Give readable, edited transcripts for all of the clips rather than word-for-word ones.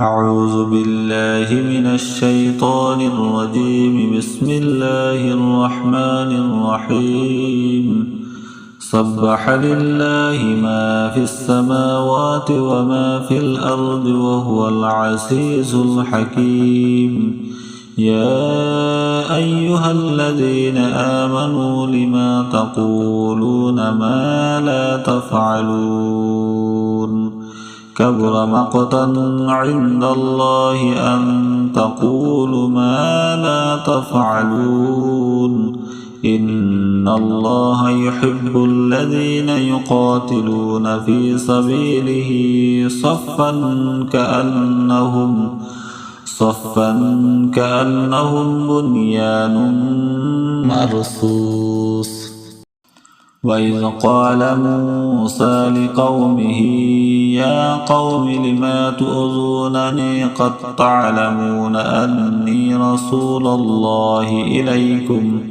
أعوذ بالله من الشيطان الرجيم. بسم الله الرحمن الرحيم. سبح لله ما في السماوات وما في الأرض وهو العزيز الحكيم. يا أيها الذين آمنوا لما تقولون ما لا تفعلون؟ كبر مقتا عند الله أن تقولوا ما لا تفعلون. إن الله يحب الذين يقاتلون في سبيله صفا كأنهم بنيان مرصوص. وإذ قال موسى لقومه يا قوم لم تؤذونني قد تعلمون أني رسول الله إليكم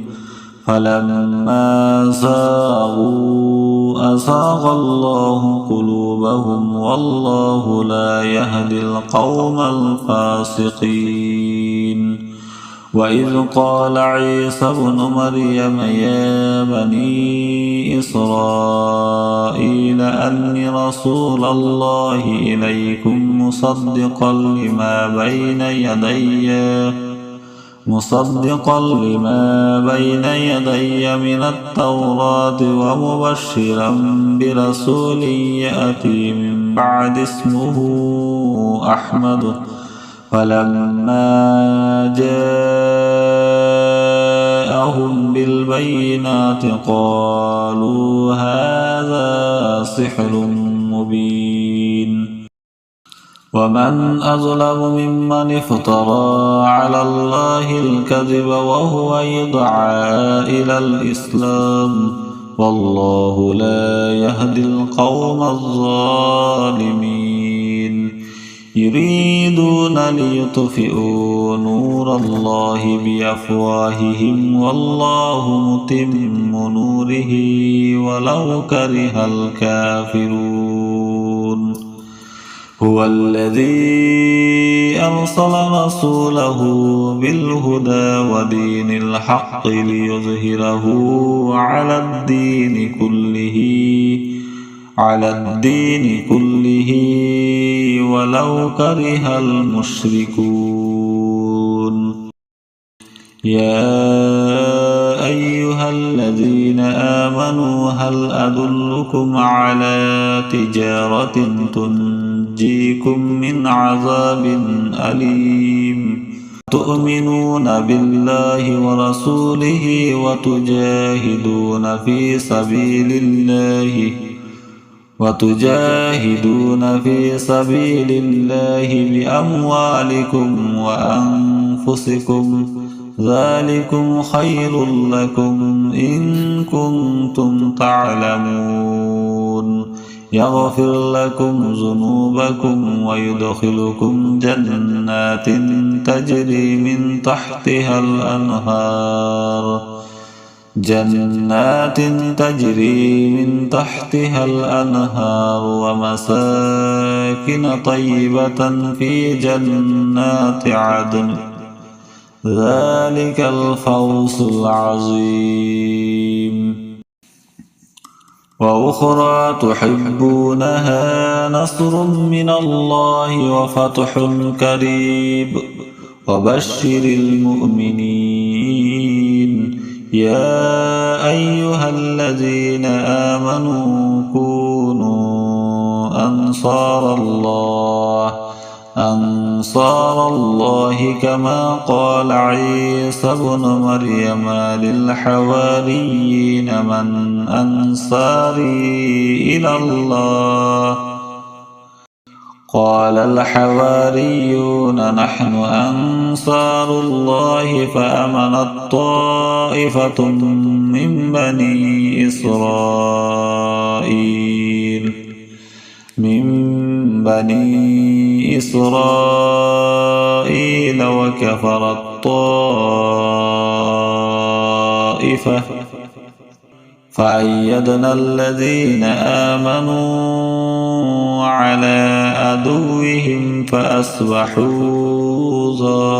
فلما زاغوا أزاغ الله قلوبهم والله لا يهدي القوم الفاسقين. وإذ قال عيسى ابن مريم يا بني إسرائيل أني رسول الله إليكم مصدقا لما بين يدي من التوراة ومبشرا برسول يأتي من بعد اسمه أحمد. فلما جاءهم بالبينات قالوا هذا سحر مبين. ومن أظلم ممن افترى على الله الكذب وهو يدعى إلى الإسلام والله لا يهدي القوم الظالمين. يريدون ليطفئوا نور الله بأفواههم والله متم نوره ولو كره الكافرون. هو الذي أرسل رسوله بالهدى ودين الحق ليظهره على الدين كله ولو كره المشركون. يا أيها الذين آمنوا هل أدلكم على تجارة تنجيكم من عذاب أليم؟ تؤمنون بالله ورسوله وتجاهدون في سبيل الله بأموالكم وأنفسكم ذلكم خير لكم إن كنتم تعلمون. يغفر لكم ذنوبكم ويدخلكم جنات تجري من تحتها الأنهار ومساكن طيبة في جنات عدن ذلك الفوز العظيم. وأخرى تحبونها نصر من الله وفتح قريب وبشر المؤمنين. يا أيها الذين آمنوا كونوا أنصار الله كما قال عيسى ابن مريم للحواريين من أنصاري إلى الله؟ قال الحواريون نحن أنصار الله فآمنت طائفة من بني إسرائيل وكفرت طائفة فأيدنا الذين آمنوا على عدوهم فأصبحوا ظاهرين.